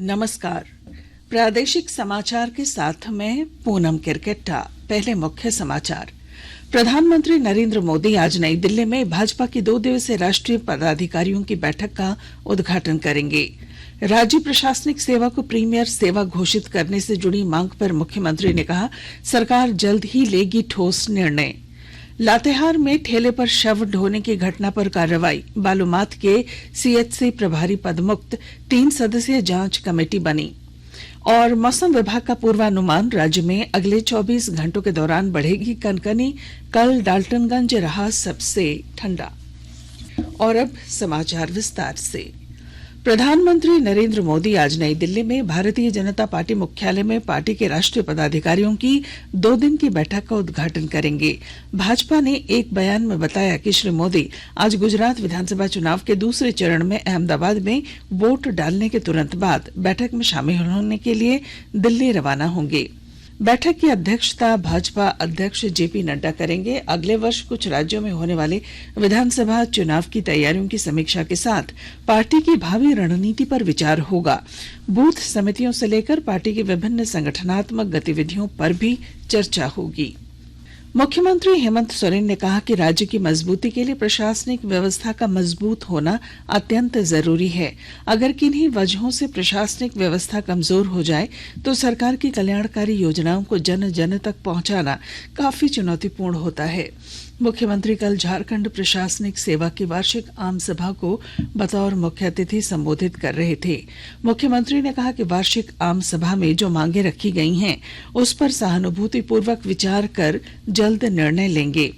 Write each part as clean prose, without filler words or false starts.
नमस्कार। प्रादेशिक समाचार के साथ मैं पूनम किरकेट्टा। पहले मुख्य समाचार। प्रधानमंत्री नरेंद्र मोदी आज नई दिल्ली में भाजपा की 2 दिवसीय राष्ट्रीय पदाधिकारियों की बैठक का उद्घाटन करेंगे। राज्य प्रशासनिक सेवा को प्रीमियर सेवा घोषित करने से जुड़ी मांग पर मुख्यमंत्री ने कहा, सरकार जल्द ही लेगी ठोस निर्णय। लातेहार में ठेले पर शव ढोने की घटना पर कार्रवाई। बालूमाथ के सीएचसी प्रभारी पदमुक्त 3 सदस्यीय जांच कमेटी बनी। और मौसम विभाग का पूर्वानुमान, राज्य में अगले 24 घंटों के दौरान बढ़ेगी कनकनी। कल डाल्टनगंज रहा सबसे ठंडा। और अब समाचार विस्तार से। प्रधानमंत्री नरेंद्र मोदी आज नई दिल्ली में भारतीय जनता पार्टी मुख्यालय में पार्टी के राष्ट्रीय पदाधिकारियों की 2 दिन की बैठक का उद्घाटन करेंगे। भाजपा ने एक बयान में बताया कि श्री मोदी आज गुजरात विधानसभा चुनाव के दूसरे चरण में अहमदाबाद में वोट डालने के तुरंत बाद बैठक में शामिल होने के लिए दिल्ली रवाना होंगे। बैठक की अध्यक्षता भाजपा अध्यक्ष जेपी नड्डा करेंगे। अगले वर्ष कुछ राज्यों में होने वाले विधानसभा चुनाव की तैयारियों की समीक्षा के साथ पार्टी की भावी रणनीति पर विचार होगा। बूथ समितियों से लेकर पार्टी की विभिन्न संगठनात्मक गतिविधियों पर भी चर्चा होगी। मुख्यमंत्री हेमंत सोरेन ने कहा कि राज्य की मजबूती के लिए प्रशासनिक व्यवस्था का मजबूत होना अत्यंत जरूरी है। अगर किन्हीं वजहों से प्रशासनिक व्यवस्था कमजोर हो जाए तो सरकार की कल्याणकारी योजनाओं को जन जन तक पहुंचाना काफी चुनौतीपूर्ण होता है। मुख्यमंत्री कल झारखंड प्रशासनिक सेवा की वार्षिक आम सभा को बतौर मुख्य अतिथि संबोधित कर रहे थे। मुख्यमंत्री ने कहा कि वार्षिक आम सभा में जो मांगे रखी गई हैं, उस पर सहानुभूतिपूर्वक विचार कर जल्द निर्णय लेंगे।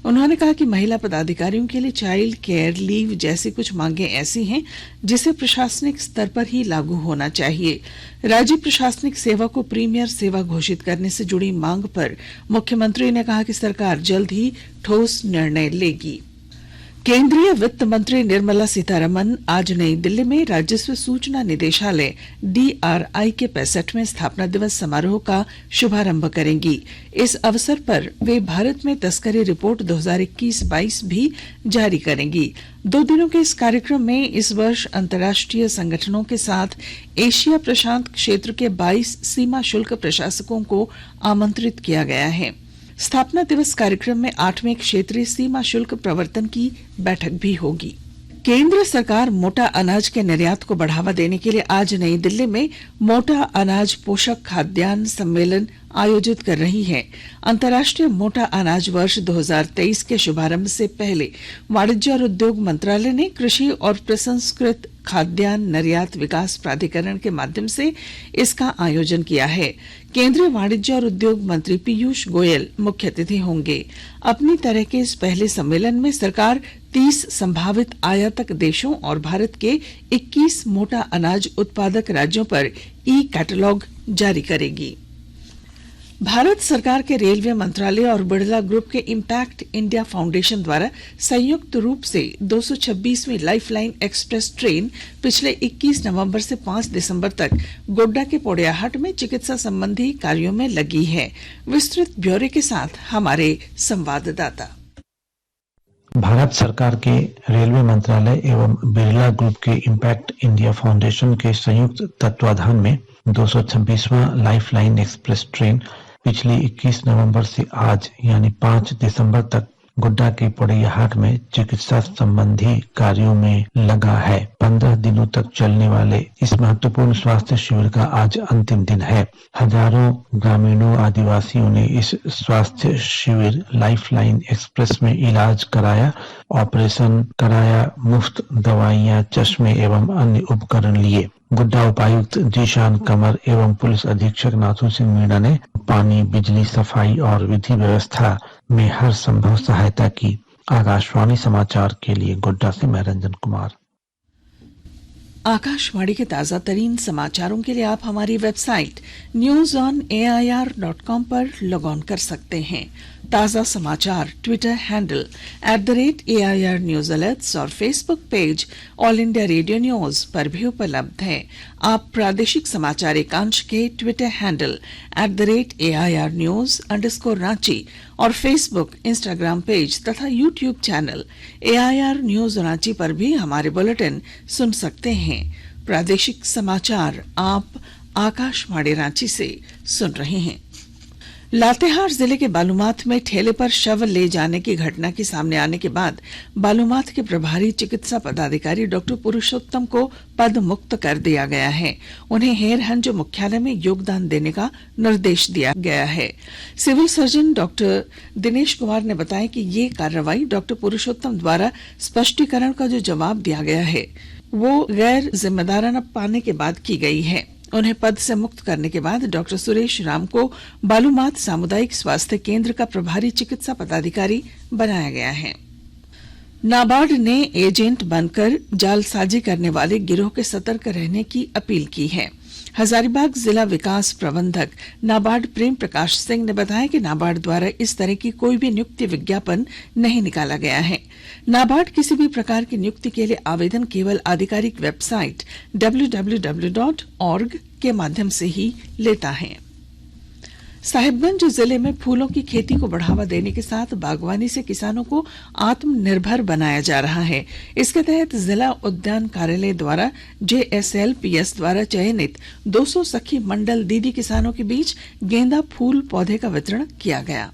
उन्होंने कहा कि महिला पदाधिकारियों के लिए चाइल्ड केयर लीव जैसी कुछ मांगे ऐसी हैं जिसे प्रशासनिक स्तर पर ही लागू होना चाहिए। राज्य प्रशासनिक सेवा को प्रीमियर सेवा घोषित करने से जुड़ी मांग पर मुख्यमंत्री ने कहा कि सरकार जल्द ही ठोस निर्णय लेगी। केंद्रीय वित्त मंत्री निर्मला सीतारमण आज नई दिल्ली में राजस्व सूचना निदेशालय DRI के 65वें स्थापना दिवस समारोह का शुभारंभ करेंगी। इस अवसर पर वे भारत में तस्करी रिपोर्ट 2021-22 भी जारी करेंगी। 2 दिनों के इस कार्यक्रम में इस वर्ष अंतर्राष्ट्रीय संगठनों के साथ एशिया प्रशांत क्षेत्र के 22 सीमा शुल्क प्रशासकों को आमंत्रित किया गया है। स्थापना दिवस कार्यक्रम में 8वें क्षेत्रीय सीमा शुल्क प्रवर्तन की बैठक भी होगी। केंद्र सरकार मोटा अनाज के निर्यात को बढ़ावा देने के लिए आज नई दिल्ली में मोटा अनाज पोषक खाद्यान्न सम्मेलन आयोजित कर रही है। अंतर्राष्ट्रीय मोटा अनाज वर्ष 2023 के शुभारंभ से पहले वाणिज्य और उद्योग मंत्रालय ने कृषि और प्रसंस्कृत खाद्यान्न निर्यात विकास प्राधिकरण के माध्यम से इसका आयोजन किया है। केंद्रीय वाणिज्य और उद्योग मंत्री पीयूष गोयल मुख्य अतिथि होंगे। अपनी तरह के इस पहले सम्मेलन में सरकार 30 संभावित आयातक देशों और भारत के 21 मोटा अनाज उत्पादक राज्यों पर ई-कैटलॉग जारी करेगी। भारत सरकार के रेलवे मंत्रालय और बिड़ला ग्रुप के इम्पैक्ट इंडिया फाउंडेशन द्वारा संयुक्त रूप से 226वीं लाइफलाइन एक्सप्रेस ट्रेन पिछले 21 नवंबर से 5 दिसंबर तक गोड्डा के पोड़ैयाहाट में चिकित्सा संबंधी कार्यों में लगी है। विस्तृत ब्यौरे के साथ हमारे संवाददाता। भारत सरकार के रेलवे मंत्रालय एवं बिरला ग्रुप के इम्पैक्ट इंडिया फाउंडेशन के संयुक्त तत्वाधान में 226वां लाइफलाइन एक्सप्रेस ट्रेन पिछले 21 नवंबर से आज यानी 5 दिसंबर तक गोड्डा के पोड़ैयाहाट में चिकित्सा संबंधी कार्यों में लगा है। 15 दिनों तक चलने वाले इस महत्वपूर्ण स्वास्थ्य शिविर का आज अंतिम दिन है। हजारों ग्रामीणों आदिवासियों ने इस स्वास्थ्य शिविर लाइफलाइन एक्सप्रेस में इलाज कराया, ऑपरेशन कराया, मुफ्त दवाइयां, चश्मे एवं अन्य उपकरण लिए। गोड्डा उपायुक्त जीशान कमर एवं पुलिस अधीक्षक नाथू सिंह मीणा ने पानी, बिजली, सफाई और विधि व्यवस्था में हर संभव सहायता की। आकाशवाणी समाचार के लिए गोड्डा से मैं रंजन कुमार। आकाशवाणी के ताजा तरीन समाचारों के लिए आप हमारी वेबसाइट newsonair.com पर लॉग ऑन कर सकते हैं। ताजा समाचार Twitter handle @AIR news alerts और Facebook page All India Radio News पर भी उपलब्ध है। आप प्रादेशिक समाचार एकांश के ट्विटर हैंडल @AIR न्यूज_रांची और फेसबुक, इंस्टाग्राम पेज तथा YouTube channel AIR news Ranchi पर भी हमारे बुलेटिन सुन सकते हैं। प्रादेशिक समाचार आप आकाशवाणी रांची से सुन रहे हैं। लातेहार जिले के बालूमाथ में ठेले पर शव ले जाने की घटना के सामने आने के बाद बालूमाथ के प्रभारी चिकित्सा पदाधिकारी डॉक्टर पुरुषोत्तम को पद मुक्त कर दिया गया है। उन्हें हेरहंज मुख्यालय में योगदान देने का निर्देश दिया गया है। Civil surgeon doctor Dinesh Kumar ने बताया कि ये कार्रवाई डॉक्टर पुरुषोत्तम द्वारा स्पष्टीकरण का जो जवाब दिया गया है वो गैर जिम्मेदाराना पाने के बाद की गई है। उन्हें पद से मुक्त करने के बाद डॉक्टर सुरेश राम को बालूमाथ सामुदायिक स्वास्थ्य केंद्र का प्रभारी चिकित्सा पदाधिकारी बनाया गया है। नाबार्ड ने एजेंट बनकर जालसाजी करने वाले गिरोह के सतर्क रहने की अपील की है। हजारीबाग जिला विकास प्रबंधक नाबार्ड प्रेम प्रकाश सिंह ने बताया कि नाबार्ड द्वारा इस तरह की कोई भी नियुक्ति विज्ञापन नहीं निकाला गया है। नाबार्ड किसी भी प्रकार की नियुक्ति के लिए आवेदन केवल आधिकारिक वेबसाइट www.org के माध्यम से ही लेता है। साहिबगंज जिले में फूलों की खेती को बढ़ावा देने के साथ बागवानी से किसानों को आत्मनिर्भर बनाया जा रहा है। इसके तहत जिला उद्यान कार्यालय द्वारा JSLPS द्वारा चयनित 200 सखी मंडल दीदी किसानों के बीच गेंदा फूल पौधे का वितरण किया गया।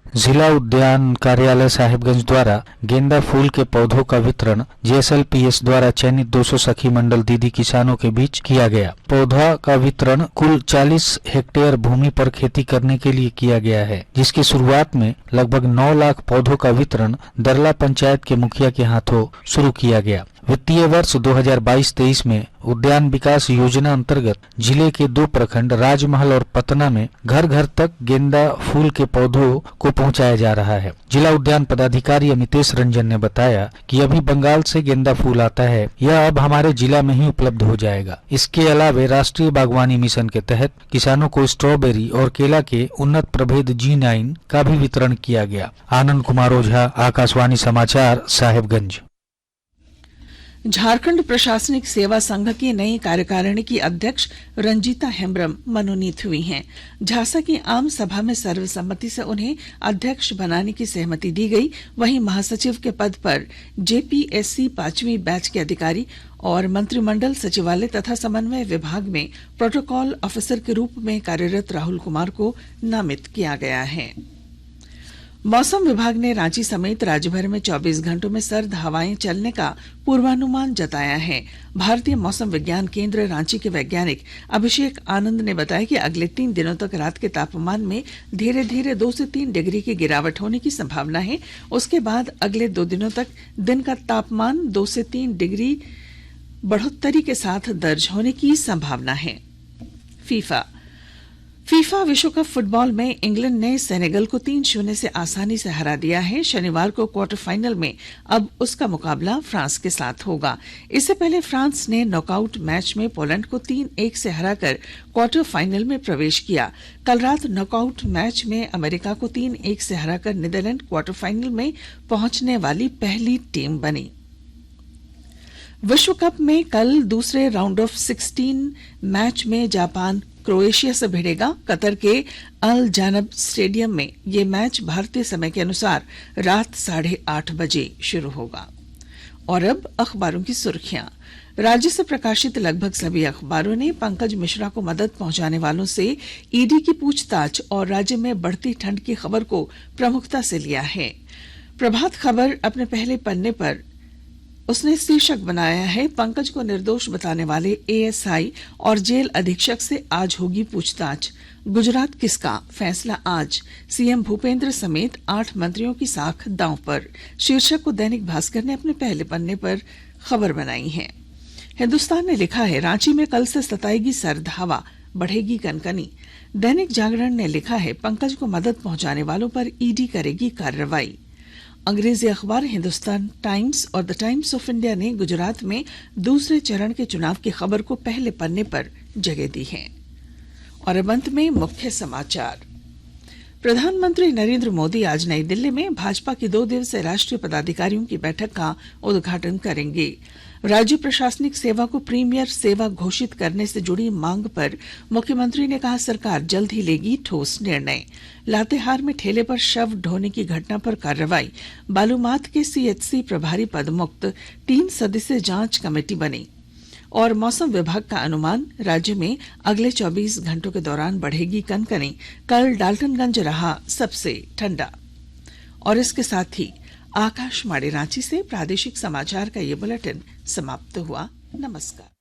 जिला उद्यान कार्यालय साहिबगंज द्वारा गेंदा फूल के पौधों का वितरण JSLPS द्वारा चयनित 200 सखी मंडल दीदी किसानों के बीच किया गया। पौधा का वितरण कुल 40 हेक्टेयर भूमि पर खेती करने के लिए किया गया है, जिसकी शुरुआत में लगभग 9 लाख पौधों का वितरण दरला पंचायत के मुखिया के हाथों शुरू किया गया। वित्तीय वर्ष 2022-23 में उद्यान विकास योजना अंतर्गत जिले के 2 प्रखंड राजमहल और पतना में घर घर तक गेंदा फूल के पौधों को पहुंचाया जा रहा है। जिला उद्यान पदाधिकारी अमितेश रंजन ने बताया कि अभी बंगाल से गेंदा फूल आता है, यह अब हमारे जिला में ही उपलब्ध हो जाएगा। इसके अलावा राष्ट्रीय बागवानी मिशन के तहत किसानों को स्ट्रॉबेरी और केला के उन्नत प्रभेद G9 का भी वितरण किया गया। आनंद कुमार ओझा, आकाशवाणी समाचार, साहिबगंज। झारखंड प्रशासनिक सेवा संघ की नई कार्यकारिणी की अध्यक्ष रंजीता हेम्ब्रम मनोनीत हुई हैं। झांसा की आम सभा में सर्वसम्मति से उन्हें अध्यक्ष बनाने की सहमति दी गई। वहीं महासचिव के पद पर JPSC 5वीं बैच के अधिकारी और मंत्रिमंडल सचिवालय तथा समन्वय विभाग में प्रोटोकॉल ऑफिसर के रूप में कार्यरत राहुल कुमार को नामित किया गया है। मौसम विभाग ने रांची समेत राज्यभर में 24 घंटों में सर्द हवाएं चलने का पूर्वानुमान जताया है। भारतीय मौसम विज्ञान केंद्र रांची के वैज्ञानिक अभिषेक आनंद ने बताया कि अगले 3 दिनों तक रात के तापमान में धीरे धीरे 2 से 3 डिग्री की गिरावट होने की संभावना है। उसके बाद अगले 2 दिनों तक दिन का तापमान 2 से 3 डिग्री बढ़ोतरी के साथ दर्ज होने की संभावना है। फीफा विश्व कप फुटबॉल में इंग्लैंड ने सेनेगल को 3-0 से आसानी से हरा दिया है। शनिवार को क्वार्टर फाइनल में अब उसका मुकाबला फ्रांस के साथ होगा। इससे पहले फ्रांस ने नॉकआउट मैच में पोलैंड को 3-1 से हराकर क्वार्टर फाइनल में प्रवेश किया। कल रात नॉकआउट मैच में अमेरिका को 3-1 से हराकर नीदरलैंड क्वार्टर फाइनल में पहुंचने वाली पहली टीम बनी। विश्व कप में कल दूसरे राउंड ऑफ 16 मैच में जापान क्रोएशिया से भिड़ेगा। कतर के अल जानब स्टेडियम में यह मैच भारतीय समय के अनुसार रात 8:30 बजे शुरू होगा। और अब अखबारों की सुर्खियां। राज्य से प्रकाशित लगभग सभी अखबारों ने पंकज मिश्रा को मदद पहुंचाने वालों से ईडी की पूछताछ और राज्य में बढ़ती ठंड की खबर को प्रमुखता से लिया है। प्रभात खबर अपने पहले पन्ने पर उसने शीर्षक बनाया है, पंकज को निर्दोष बताने वाले ASI और जेल अधीक्षक से आज होगी पूछताछ। गुजरात किसका फैसला आज, सीएम भूपेंद्र समेत 8 मंत्रियों की साख दांव पर। शीर्षक को दैनिक भास्कर ने अपने पहले पन्ने पर खबर बनाई है। हिंदुस्तान ने लिखा है, रांची में कल से सताएगी सर्द हवा, बढ़ेगी कनकनी। दैनिक जागरण ने लिखा है, पंकज को मदद पहुंचाने वालों पर ईडी करेगी कार्रवाई। अंग्रेजी अखबार हिंदुस्तान टाइम्स और द टाइम्स ऑफ इंडिया ने गुजरात में दूसरे चरण के चुनाव की खबर को पहले पन्ने पर जगह दी है। और अब अंत में मुख्य समाचार। प्रधानमंत्री नरेंद्र मोदी आज नई दिल्ली में भाजपा की 2 दिवसीय राष्ट्रीय पदाधिकारियों की बैठक का उद्घाटन करेंगे। राज्य प्रशासनिक सेवा को प्रीमियर सेवा घोषित करने से जुड़ी मांग पर मुख्यमंत्री ने कहा, सरकार जल्द ही लेगी ठोस निर्णय। लातेहार में ठेले पर शव ढोने की घटना पर कार्रवाई। बालूमाथ के CHC प्रभारी पद मुक्त, 3 सदस्यीय जांच कमेटी बनी। और मौसम विभाग का अनुमान, राज्य में अगले 24 घंटों के दौरान बढ़ेगी कनकनी। कल डाल्टनगंज रहा सबसे ठंडा। और इसके साथ ही आकाशवाणी रांची से प्रादेशिक समाचार का ये बुलेटिन समाप्त हुआ। नमस्कार।